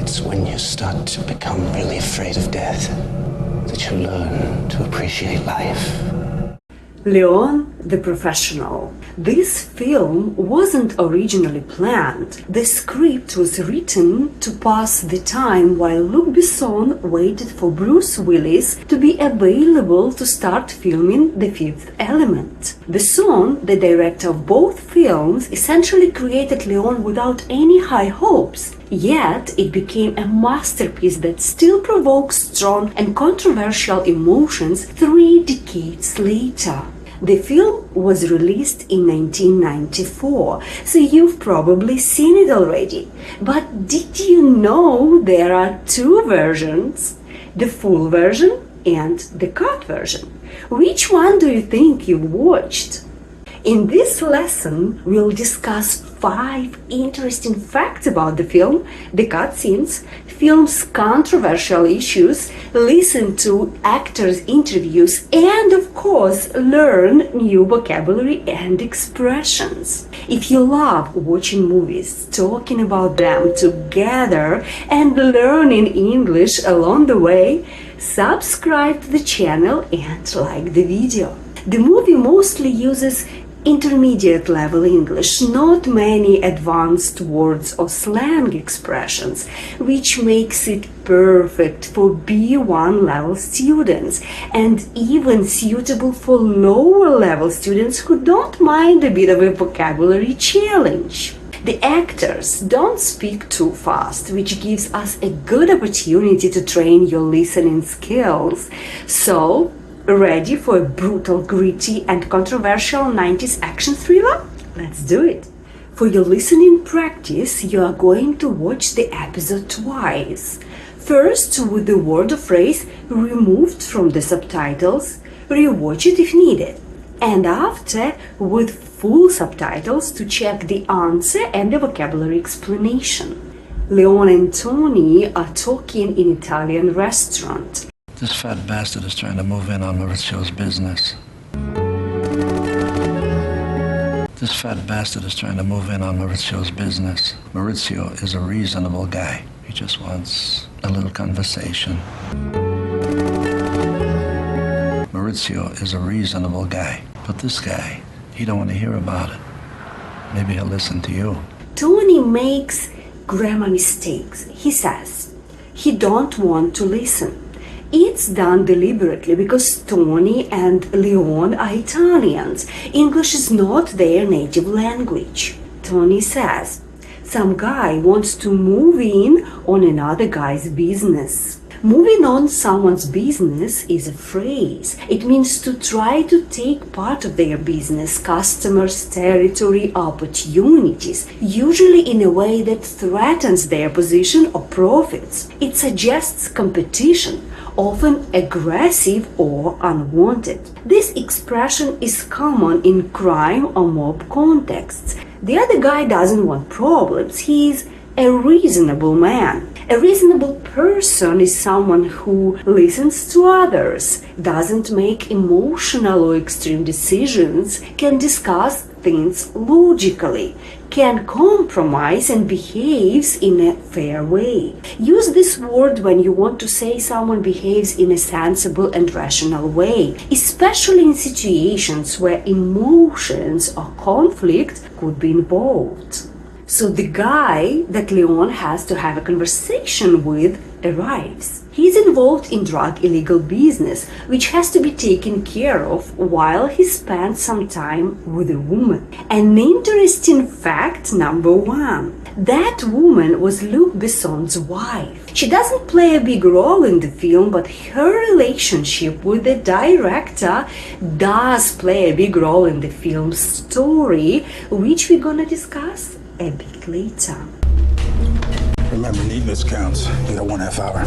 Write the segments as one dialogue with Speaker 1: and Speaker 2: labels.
Speaker 1: It's when you start to become really afraid of death that you learn to appreciate life.
Speaker 2: Léon, the Professional. This film wasn't originally planned. The script was written to pass the time while Luc Besson waited for Bruce Willis to be available to start filming The Fifth Element. Besson, the director of both films, essentially created Léon without any high hopes. Yet, it became a masterpiece that still provokes strong and controversial emotions 3 decades later. The film was released in 1994, so you've probably seen it already. But did you know there are 2 versions? The full version and the cut version. Which one do you think you watched? In this lesson, we'll discuss 5 interesting facts about the film, the cutscenes, film's controversial issues, listen to actors' interviews, and of course, learn new vocabulary and expressions. If you love watching movies, talking about them together, and learning English along the way, subscribe to the channel and like the video. The movie mostly uses intermediate level English, not many advanced words or slang expressions, which makes it perfect for B1 level students and even suitable for lower level students who don't mind a bit of a vocabulary challenge. The actors don't speak too fast, which gives us a good opportunity to train your listening skills. So, ready for a brutal, gritty, and controversial 90s action thriller? Let's do it! For your listening practice, you are going to watch the episode twice. First, with the word or phrase removed from the subtitles, rewatch it if needed. And after, with full subtitles to check the answer and the vocabulary explanation. Léon and Tony are talking in an Italian restaurant.
Speaker 1: This fat bastard is trying to move in on Maurizio's business. This fat bastard is trying to move in on Maurizio's business. Maurizio is a reasonable guy. He just wants a little conversation. Maurizio is a reasonable guy. But this guy, he don't want to hear about it. Maybe he'll listen to you.
Speaker 2: Tony makes grammar mistakes. He says he don't want to listen. It's done deliberately because Tony and Léon are Italians. English is not their native language. Tony says, some guy wants to move in on another guy's business. Moving on someone's business is a phrase. It means to try to take part of their business, customers, territory, opportunities, usually in a way that threatens their position or profits. It suggests competition, often aggressive or unwanted. This expression is common in crime or mob contexts. The other guy doesn't want problems. He is a reasonable man. A reasonable person is someone who listens to others, doesn't make emotional or extreme decisions, can discuss things logically, can compromise and behaves in a fair way. Use this word when you want to say someone behaves in a sensible and rational way, especially in situations where emotions or conflict could be involved. So the guy that Léon has to have a conversation with arrives. He's involved in drug illegal business, which has to be taken care of while he spends some time with a woman. An interesting fact number 1. That woman was Luc Besson's wife. She doesn't play a big role in the film, but her relationship with the director does play a big role in the film's story, which we're gonna discuss a bit later.
Speaker 3: Remember, neatness counts. You got 1/2 hour.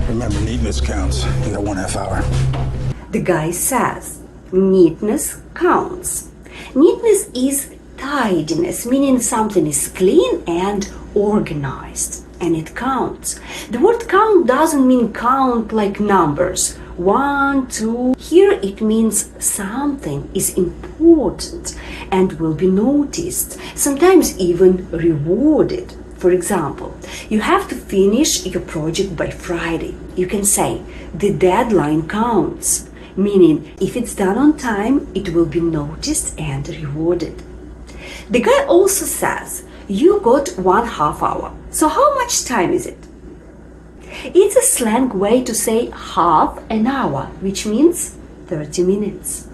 Speaker 3: Remember, neatness counts. You got 1/2 hour.
Speaker 2: The guy says, neatness counts. Neatness is tidiness, meaning something is clean and organized, and it counts. The word count doesn't mean count like numbers 1, 2. Here it means something is important and will be noticed, sometimes even rewarded. For example, you have to finish your project by Friday. You can say, the deadline counts, meaning if it's done on time, it will be noticed and rewarded. The guy also says, you got 1/2 hour. So how much time is it? It's a slang way to say half an hour, which means 30 minutes.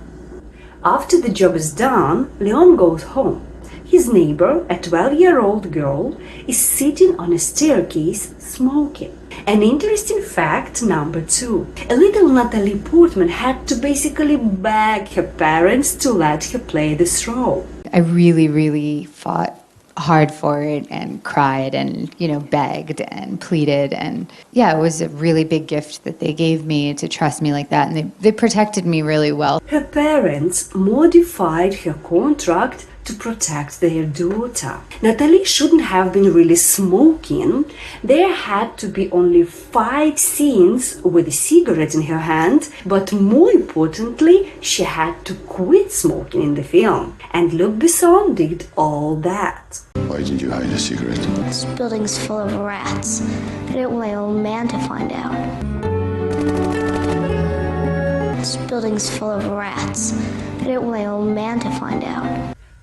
Speaker 2: After the job is done, Léon goes home. His neighbor, a 12-year-old girl, is sitting on a staircase smoking. An interesting fact number 2. A little Natalie Portman had to basically beg her parents to let her play this role.
Speaker 4: I really fought hard for it and cried and, begged and pleaded. And yeah, it was a really big gift that they gave me to trust me like that. And they protected me really well.
Speaker 2: Her parents modified her contract to protect their daughter. Natalie shouldn't have been really smoking. There had to be only 5 scenes with a cigarette in her hand, but more importantly, she had to quit smoking in the film. And Luc Besson did all that.
Speaker 5: Why did you hide a cigarette?
Speaker 6: This building's full of rats. I didn't want my old man to find out. This building's full of rats. I didn't want my old man to find out.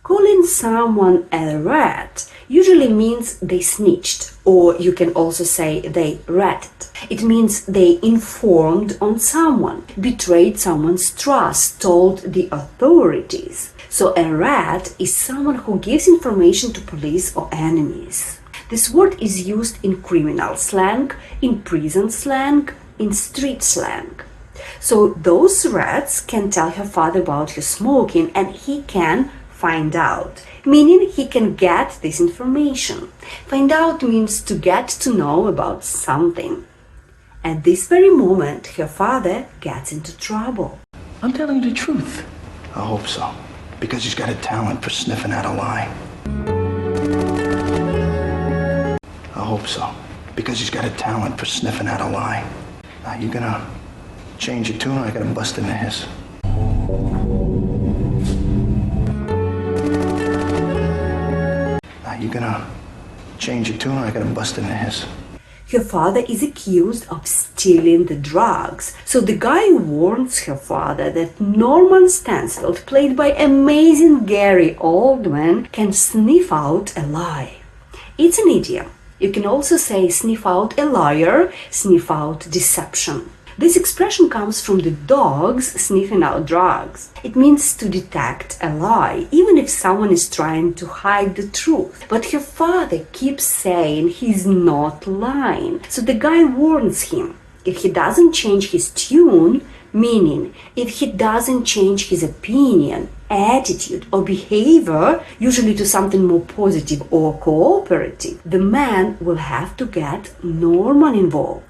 Speaker 2: Calling someone a rat usually means they snitched, or you can also say they ratted. It means they informed on someone, betrayed someone's trust, told the authorities. So a rat is someone who gives information to police or enemies. This word is used in criminal slang, in prison slang, in street slang. So those rats can tell her father about her smoking and he can find out, meaning he can get this information. Find out means to get to know about something. At this very moment, her father gets into trouble.
Speaker 1: I'm telling you the truth.
Speaker 3: I hope so. Because he's got a talent for sniffing out a lie. I hope so. Because he's got a talent for sniffing out a lie. Now, you gonna change your tune or I gotta bust into his? You gonna change your tune or I gotta bust into his?
Speaker 2: Her father is accused of stealing the drugs. So the guy warns her father that Norman Stansfield, played by amazing Gary Oldman, can sniff out a lie. It's an idiom. You can also say sniff out a liar, sniff out deception. This expression comes from the dogs sniffing out drugs. It means to detect a lie, even if someone is trying to hide the truth. But her father keeps saying he's not lying. So the guy warns him. If he doesn't change his tune, meaning if he doesn't change his opinion, attitude or behavior, usually to something more positive or cooperative, the man will have to get Norman involved.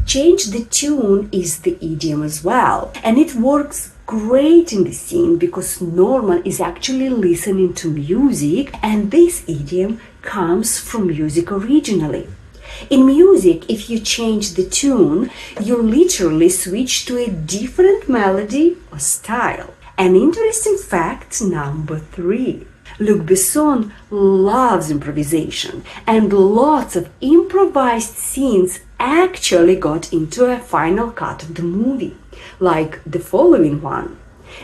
Speaker 2: Change the tune is the idiom as well, and it works great in the scene because Norman is actually listening to music, and this idiom comes from music originally. In music, if you change the tune, you literally switch to a different melody or style. An interesting fact number 3. Luc Besson loves improvisation, and lots of improvised scenes actually got into a final cut of the movie, like the following one.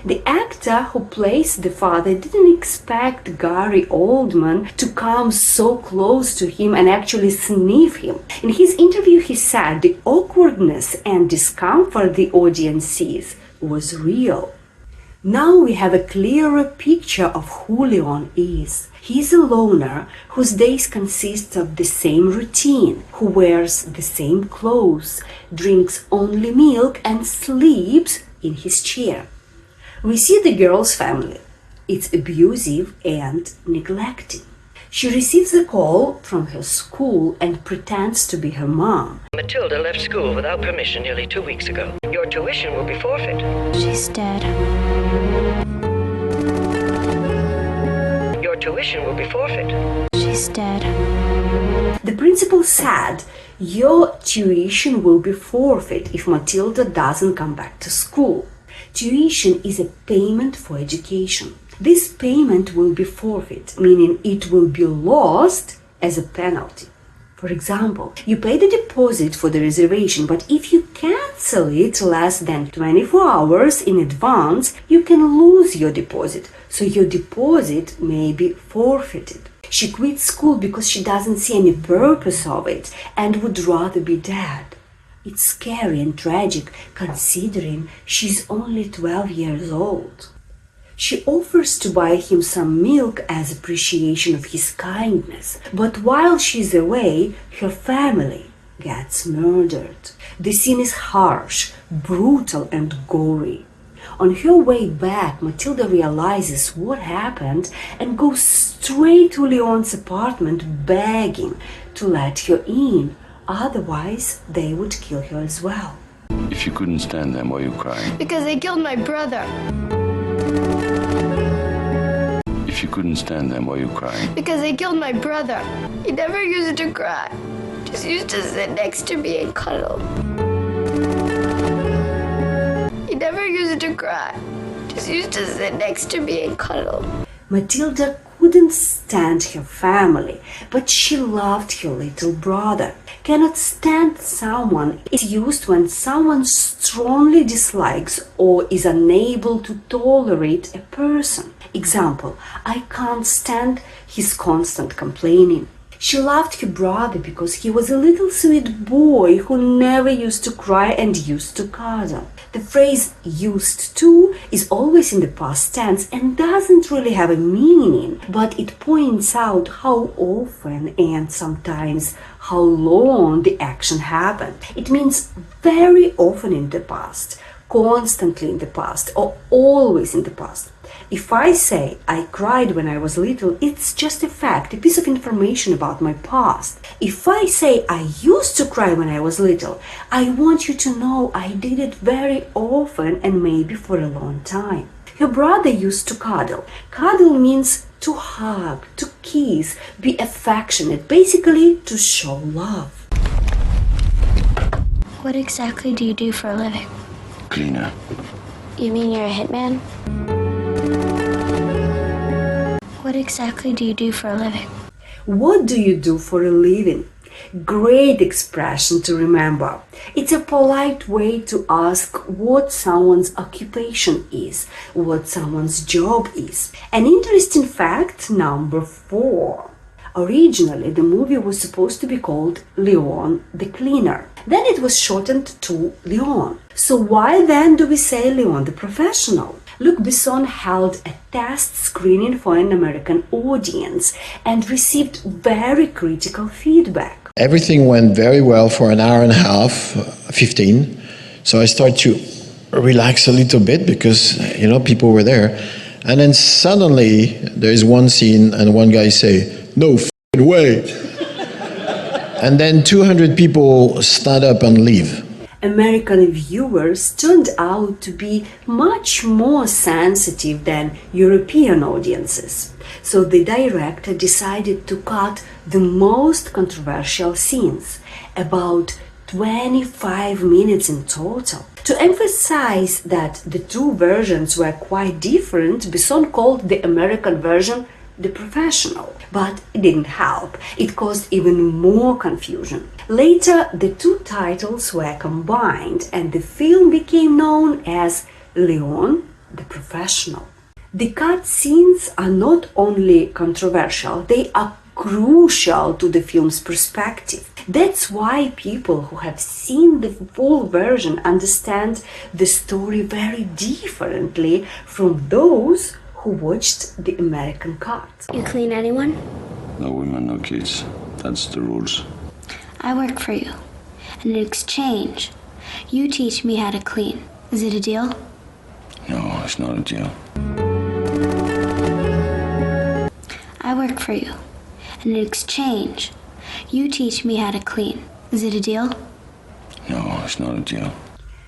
Speaker 2: The actor who plays the father didn't expect Gary Oldman to come so close to him and actually sniff him. In his interview, he said the awkwardness and discomfort the audience sees was real. Now we have a clearer picture of who Léon is. He's a loner whose days consist of the same routine, who wears the same clothes, drinks only milk and sleeps in his chair. We see the girl's family. It's abusive and neglecting. She receives a call from her school and pretends to be her mom.
Speaker 7: Matilda left school without permission nearly 2 weeks ago. Your tuition will be forfeit.
Speaker 6: She's dead.
Speaker 7: Your tuition will be forfeit.
Speaker 6: She's dead.
Speaker 2: The principal said, Your tuition will be forfeit if Matilda doesn't come back to school. Tuition is a payment for education. This payment will be forfeit, meaning it will be lost as a penalty. For example, you pay the deposit for the reservation, but if you cancel it less than 24 hours in advance, you can lose your deposit, so your deposit may be forfeited. She quit school because she doesn't see any purpose of it and would rather be dead. It's scary and tragic considering she's only 12 years old. She offers to buy him some milk as appreciation of his kindness, but while she's away, her family gets murdered. The scene is harsh, brutal, and gory. On her way back, Matilda realizes what happened and goes straight to Léon's apartment begging to let her in, otherwise they would kill her as well.
Speaker 5: If you couldn't stand them, why are you crying?
Speaker 6: Because they killed my brother.
Speaker 5: If you couldn't stand them, why are you crying?
Speaker 6: Because they killed my brother. He never used to cry. Just used to sit next to me and cuddle. He never used to cry. Just used to sit next to me and cuddle.
Speaker 2: Matilda couldn't stand her family, but she loved her little brother. Cannot stand someone is used when someone strongly dislikes or is unable to tolerate a person. Example, I can't stand his constant complaining. She loved her brother because he was a little sweet boy who never used to cry and used to cuddle. The phrase used to is always in the past tense and doesn't really have a meaning, but it points out how often and sometimes how long the action happened. It means very often in the past, constantly in the past, or always in the past. If I say I cried when I was little, it's just a fact, a piece of information about my past. If I say I used to cry when I was little, I want you to know I did it very often and maybe for a long time. Her brother used to cuddle. Cuddle means to hug, to kiss, be affectionate, basically to show love.
Speaker 6: What exactly do you do for a living?
Speaker 5: Cleaner.
Speaker 6: You mean you're a hitman? What exactly do you do for a living?
Speaker 2: What do you do for a living? Great expression to remember. It's a polite way to ask what someone's occupation is, what someone's job is. An interesting fact, number 4. Originally, the movie was supposed to be called Léon the Cleaner. Then it was shortened to Léon. So why then do we say Léon the Professional? Luc Besson held a test screening for an American audience and received very critical feedback.
Speaker 8: Everything went very well for an hour and a half, 15. So I started to relax a little bit because, people were there. And then suddenly there is one scene and one guy say, "No f***ing way." And then 200 people stand up and leave.
Speaker 2: American viewers turned out to be much more sensitive than European audiences. So the director decided to cut the most controversial scenes, about 25 minutes in total. To emphasize that the two versions were quite different, Besson called the American version The Professional, but it didn't help. It caused even more confusion. Later, the two titles were combined and the film became known as Léon the Professional. The cut scenes are not only controversial, they are crucial to the film's perspective. That's why people who have seen the full version understand the story very differently from those who watched the American cut.
Speaker 6: You clean anyone?
Speaker 5: No women, no kids. That's the rules.
Speaker 6: I work for you. And in exchange, you teach me how to clean. Is it a deal?
Speaker 5: No, it's not a deal.
Speaker 6: I work for you. And in exchange, you teach me how to clean. Is it a deal?
Speaker 5: No, it's not a deal.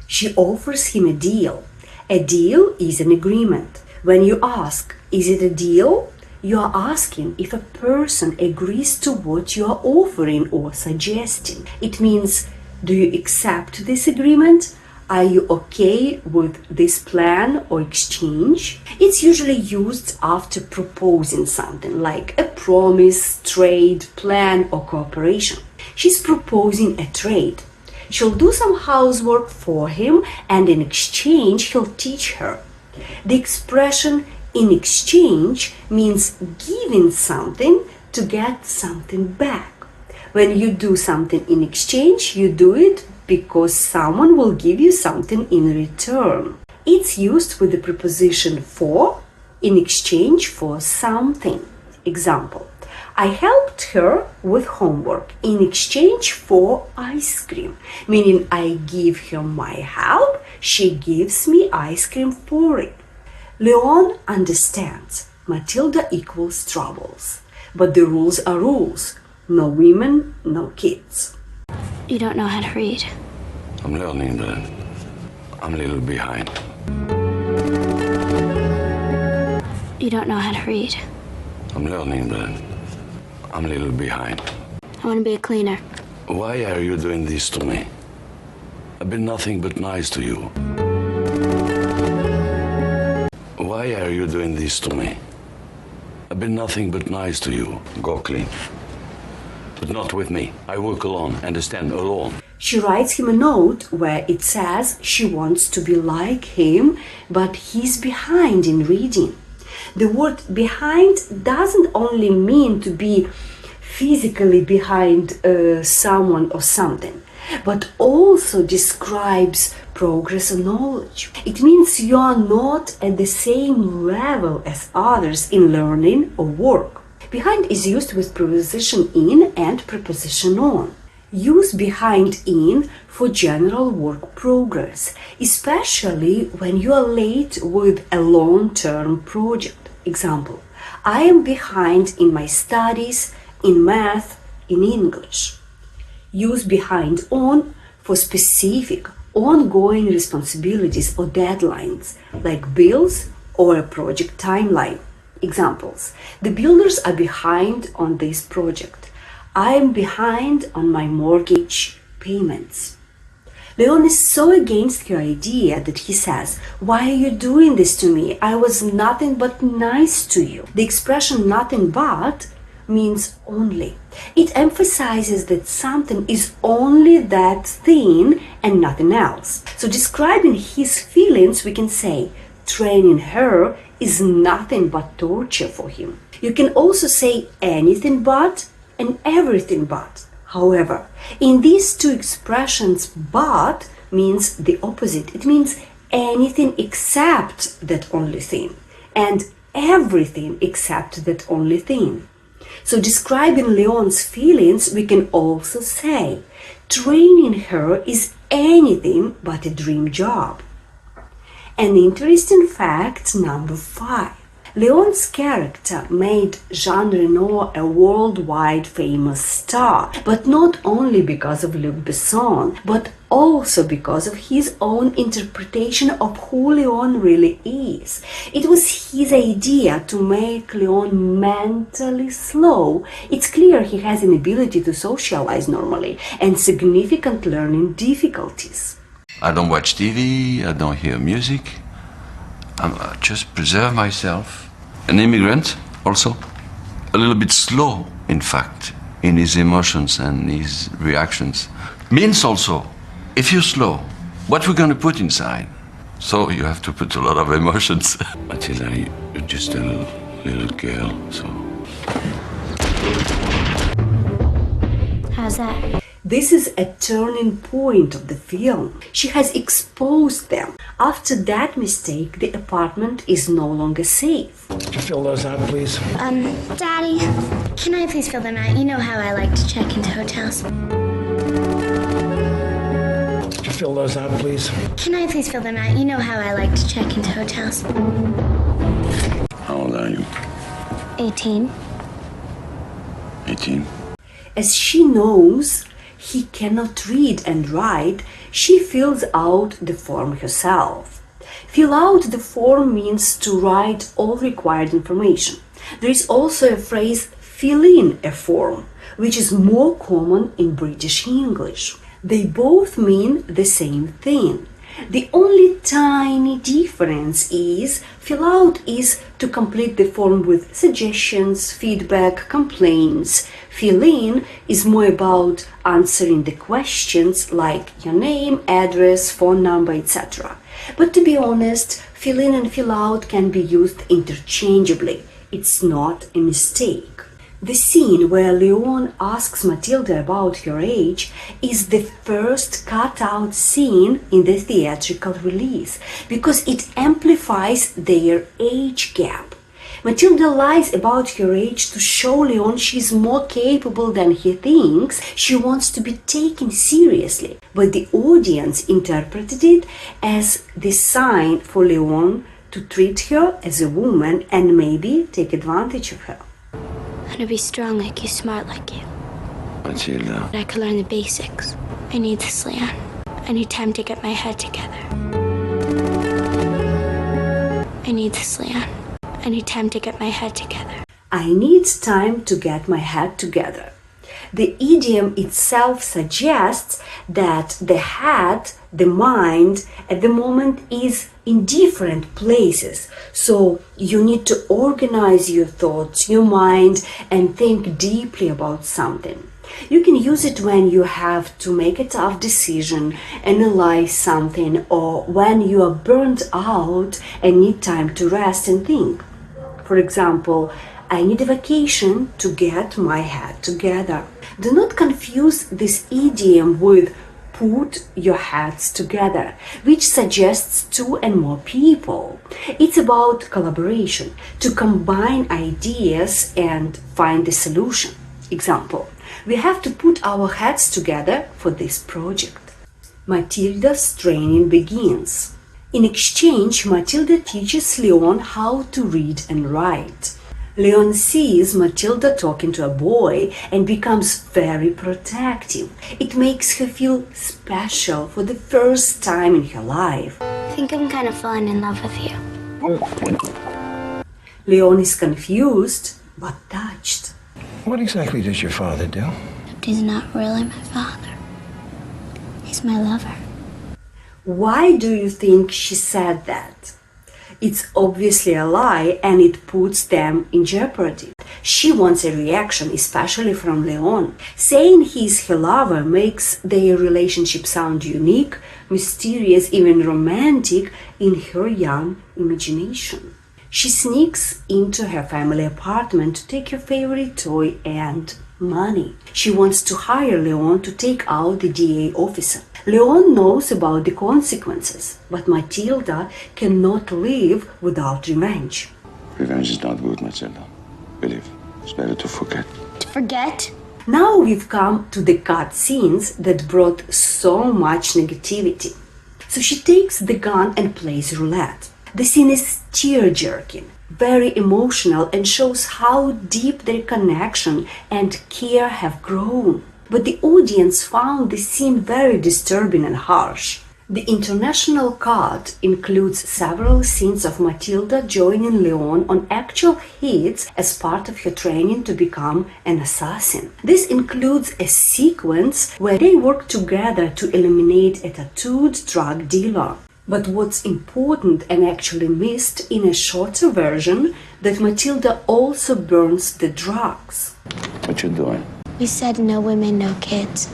Speaker 2: She offers him a deal. A deal is an agreement. When you ask, is it a deal? You are asking if a person agrees to what you are offering or suggesting. It means, do you accept this agreement? Are you okay with this plan or exchange? It's usually used after proposing something like a promise, trade, plan, or cooperation. She's proposing a trade. She'll do some housework for him, and in exchange, he'll teach her. The expression in exchange means giving something to get something back. When you do something in exchange, you do it because someone will give you something in return. It's used with the preposition for, in exchange for something. Example, I helped her with homework in exchange for ice cream, meaning I give her my help, she gives me ice cream for it. Léon understands Matilda equals troubles, but the rules are rules. No women, no kids.
Speaker 6: You don't know how to read.
Speaker 5: I'm learning, but I'm a little behind.
Speaker 6: You don't know how to read.
Speaker 5: I'm learning, but I'm a little behind.
Speaker 6: I want to be a cleaner.
Speaker 5: Why are you doing this to me? I've been nothing but nice to you. Why are you doing this to me? I've been nothing but nice to you. Go clean. But not with me. I work alone, understand, alone.
Speaker 2: She writes him a note where it says she wants to be like him, but he's behind in reading. The word behind doesn't only mean to be physically behind someone or something, but also describes progress or knowledge. It means you are not at the same level as others in learning or work. Behind is used with preposition in and preposition on. Use behind in for general work progress, especially when you are late with a long-term project. Example, I am behind in my studies, in math, in English. Use behind on for specific, ongoing responsibilities or deadlines, like bills or a project timeline. Examples, the builders are behind on this project. I am behind on my mortgage payments. Léon is so against her idea that he says, why are you doing this to me? I was nothing but nice to you. The expression nothing but means only. It emphasizes that something is only that thing and nothing else. So describing his feelings, we can say, training her is nothing but torture for him. You can also say anything but and everything but. However, in these two expressions, but means the opposite. It means anything except that only thing, and everything except that only thing. So describing Léon's feelings, we can also say, training her is anything but a dream job. An interesting fact number 5. Léon's character made Jean Reno a worldwide famous star, but not only because of Luc Besson, but also because of his own interpretation of who Léon really is. It was his idea to make Léon mentally slow. It's clear he has an ability to socialize normally and significant learning difficulties.
Speaker 5: I don't watch TV, I don't hear music. I just preserve myself. An immigrant, also. A little bit slow, in fact, in his emotions and his reactions. Means also, if you're slow, what we're going to put inside? So you have to put a lot of emotions. Matilda, you're just a little girl, so...
Speaker 6: How's that?
Speaker 2: This is a turning point of the film. She has exposed them. After that mistake, the apartment is no longer safe.
Speaker 3: Could you fill those out, please?
Speaker 6: Daddy, can I please fill them out? You know how I like to check into hotels.
Speaker 3: Could you fill those out, please?
Speaker 6: Can I please fill them out? You know how I like to check into hotels.
Speaker 5: How old are you?
Speaker 6: 18.
Speaker 5: 18?
Speaker 2: As she knows he cannot read and write, she fills out the form herself. Fill out the form means to write all required information. There is also a phrase fill in a form, which is more common in British English. They both mean the same thing. The only tiny difference is fill out is to complete the form with suggestions, feedback, complaints. Fill in is more about answering the questions like your name, address, phone number, etc. But to be honest, fill in and fill out can be used interchangeably. It's not a mistake. The scene where Léon asks Matilda about her age is the first cut-out scene in the theatrical release because it amplifies their age gap. Matilda lies about her age to show Léon she's more capable than he thinks. She wants to be taken seriously, but the audience interpreted it as the sign for Léon to treat her as a woman and maybe take advantage of her.
Speaker 6: I want to be strong like you, smart like you.
Speaker 5: Matilda.
Speaker 6: But I could learn the basics. I need this, Leon. I need time to get my head together. I need this, Leon. I need time to get my head together.
Speaker 2: I need time to get my head together. The idiom itself suggests that the head, the mind, at the moment is in different places. So you need to organize your thoughts, your mind, and think deeply about something. You can use it when you have to make a tough decision, analyze something, or when you are burnt out and need time to rest and think. For example, I need a vacation to get my head together. Do not confuse this idiom with put your heads together, which suggests two and more people. It's about collaboration, to combine ideas and find a solution. Example, we have to put our heads together for this project. Matilda's training begins. In exchange, Matilda teaches Léon how to read and write. Léon sees Matilda talking to a boy and becomes very protective. It makes her feel special for the first time in her life.
Speaker 6: I think I'm kind of falling in love with you.
Speaker 2: Léon is confused but touched.
Speaker 3: What exactly does your father do?
Speaker 6: He's not really my father. He's my lover.
Speaker 2: Why do you think she said that? It's obviously a lie and it puts them in jeopardy. She wants a reaction, especially from Léon. Saying he's her lover makes their relationship sound unique, mysterious, even romantic in her young imagination. She sneaks into her family apartment to take her favorite toy and money. She wants to hire Léon to take out the DA officer. Léon knows about the consequences, but Matilda cannot live without revenge.
Speaker 5: Revenge is not good, Matilda. Believe. It's better to forget.
Speaker 6: To forget?
Speaker 2: Now we've come to the cut scenes that brought so much negativity. So she takes the gun and plays roulette. The scene is tear-jerking, very emotional, and shows how deep their connection and care have grown. But the audience found the scene very disturbing and harsh. The international cut includes several scenes of Matilda joining Léon on actual hits as part of her training to become an assassin. This includes a sequence where they work together to eliminate a tattooed drug dealer. But what's important and actually missed in a shorter version, that Matilda also burns the drugs.
Speaker 5: What you doing?
Speaker 6: We said no women, no kids.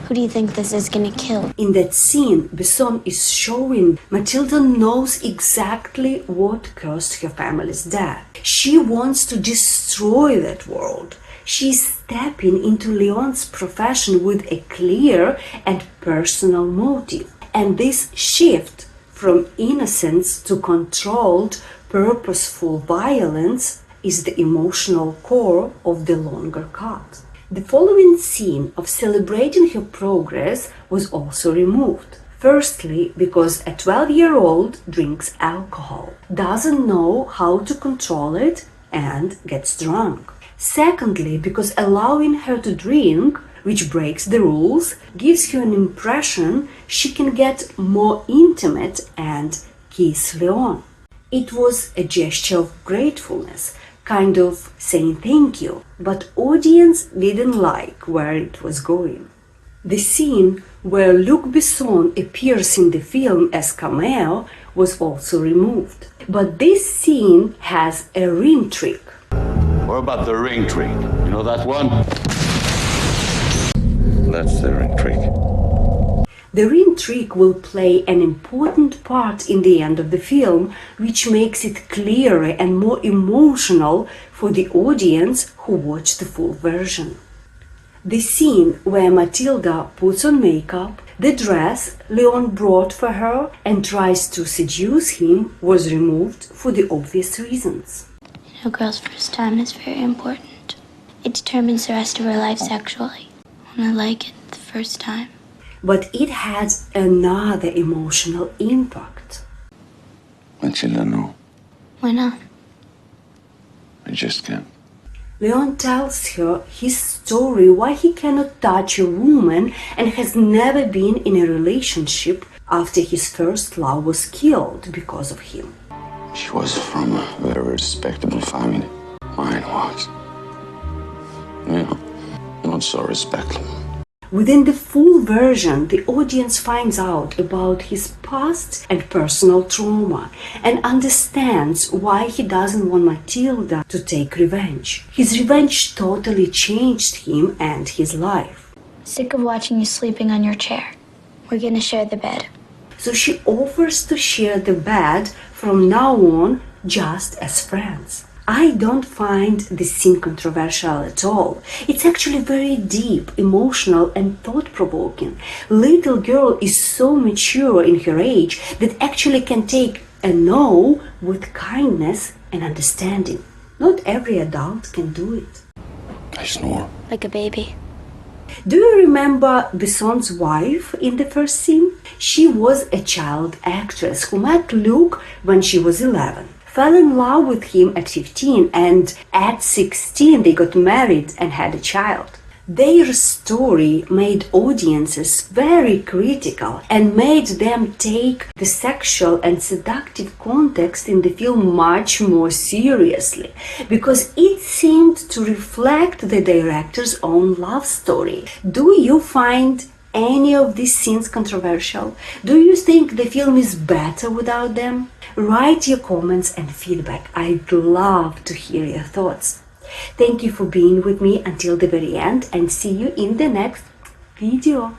Speaker 6: Who do you think this is gonna kill?
Speaker 2: In that scene, Besson is showing Matilda knows exactly what caused her family's death. She wants to destroy that world. She's stepping into Léon's profession with a clear and personal motive. And this shift from innocence to controlled, purposeful violence is the emotional core of the longer cut. The following scene of celebrating her progress was also removed. Firstly, because a 12-year-old drinks alcohol, doesn't know how to control it, and gets drunk. Secondly, because allowing her to drink, which breaks the rules, gives her an impression she can get more intimate and kiss Léon. It was a gesture of gratefulness, kind of saying thank you, but audience didn't like where it was going. The scene where Luc Besson appears in the film as cameo was also removed. But this scene has a ring trick.
Speaker 5: What about the ring trick? You know that one? That's the ring trick.
Speaker 2: The ring trick will play an important part in the end of the film, which makes it clearer and more emotional for the audience who watch the full version. The scene where Matilda puts on makeup, the dress Léon brought for her and tries to seduce him was removed for the obvious reasons.
Speaker 6: A girl's first time is very important. It determines the rest of her life sexually. And I like it the first time.
Speaker 2: But it had another emotional impact.
Speaker 5: Matilda, no.
Speaker 6: Why not?
Speaker 5: I just can't.
Speaker 2: Léon tells her his story why he cannot touch a woman and has never been in a relationship after his first love was killed because of him.
Speaker 5: She was from a very respectable family. Mine was. You know, not so respectable.
Speaker 2: Within the full version, the audience finds out about his past and personal trauma and understands why he doesn't want Matilda to take revenge. His revenge totally changed him and his life.
Speaker 6: Sick of watching you sleeping on your chair. We're gonna share the bed.
Speaker 2: So she offers to share the bed from now on just as friends. I don't find this scene controversial at all. It's actually very deep, emotional, and thought-provoking. Little girl is so mature in her age that actually can take a no with kindness and understanding. Not every adult can do it.
Speaker 5: I snore.
Speaker 6: Like a baby.
Speaker 2: Do you remember Besson's wife in the first scene? She was a child actress who met Luc when she was 11. Fell in love with him at 15 and at 16 they got married and had a child. Their story made audiences very critical and made them take the sexual and seductive context in the film much more seriously because it seemed to reflect the director's own love story. Do you find any of these scenes controversial? Do you think the film is better without them? Write your comments and feedback. I'd love to hear your thoughts. Thank you for being with me until the very end and see you in the next video.